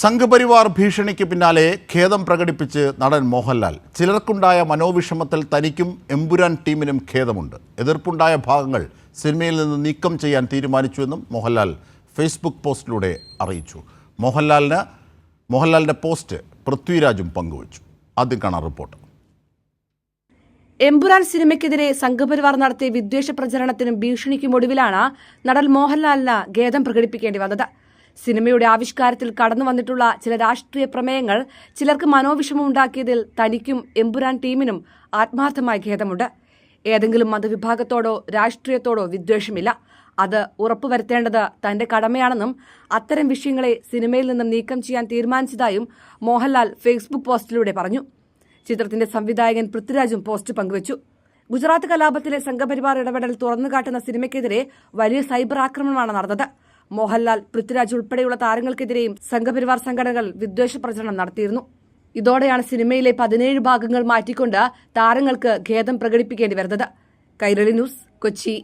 സംഘപരിവാർ ഭീഷണിക്ക് പിന്നാലെ ഖേദം പ്രകടിപ്പിച്ച് നടൻ മോഹൻലാൽ. ചിലർക്കുണ്ടായ മനോവിഷമത്തിൽ തനിക്കും എമ്പുരാൻ ടീമിനും ഖേദമുണ്ട്. എതിർപ്പുണ്ടായ ഭാഗങ്ങൾ സിനിമയിൽ നിന്ന് നീക്കം ചെയ്യാൻ തീരുമാനിച്ചുവെന്നും മോഹൻലാൽ ഫേസ്ബുക്ക് പോസ്റ്റിലൂടെ അറിയിച്ചു. മോഹൻലാലിന്റെ പോസ്റ്റ് പൃഥ്വിരാജും പങ്കുവച്ചു. ആദ്യം കാണാൻ റിപ്പോർട്ട്. എമ്പുരാൻ സിനിമയ്ക്കെതിരെ സംഘപരിവാർ നടത്തിയ വിദ്വേഷ പ്രചരണത്തിനും ഭീഷണിക്കും ഒടുവിലാണ് നടൻ മോഹൻലാലിന് ഖേദം പ്രകടിപ്പിക്കേണ്ടി വന്നത്. സിനിമയുടെ ആവിഷ്കാരത്തിൽ കടന്നു വന്നിട്ടുള്ള ചില രാഷ്ട്രീയ പ്രമേയങ്ങൾ ചിലർക്ക് മനോവിഷമമുണ്ടാക്കിയതിൽ തനിക്കും എമ്പുരാൻ ടീമിനും ആത്മാർത്ഥമായ ഖേദമുണ്ട്. ഏതെങ്കിലും മതവിഭാഗത്തോടോ രാഷ്ട്രീയത്തോടോ വിദ്വേഷമില്ല. അത് ഉറപ്പുവരുത്തേണ്ടത് തന്റെ കടമയാണെന്നും അത്തരം വിഷയങ്ങളെ സിനിമയിൽ നിന്നും നീക്കം ചെയ്യാൻ തീരുമാനിച്ചതായും മോഹൻലാൽ ഫേസ്ബുക്ക് പോസ്റ്റിലൂടെ പറഞ്ഞു. ചിത്രത്തിന്റെ സംവിധായകൻ പൃഥ്വിരാജും പോസ്റ്റ് പങ്കുവച്ചു. ഗുജറാത്ത് കലാപത്തിലെ സംഘപരിവാർ ഇടപെടൽ തുറന്നുകാട്ടുന്ന സിനിമയ്ക്കെതിരെ വലിയ സൈബർ ആക്രമണമാണ് നടന്നത്. മോഹൻലാൽ, പൃഥ്വിരാജ് ഉൾപ്പെടെയുള്ള താരങ്ങൾക്കെതിരെയും സംഘപരിവാർ സംഘടനകൾ വിദ്വേഷ പ്രചരണം നടത്തിയിരുന്നു. ഇതോടെയാണ് സിനിമയിലെ 17 ഭാഗങ്ങൾ മാറ്റിക്കൊണ്ട് താരങ്ങൾക്ക് ഖേദം പ്രകടിപ്പിക്കേണ്ടി വരുന്നത്. കൈരളി ന്യൂസ്, കൊച്ചി.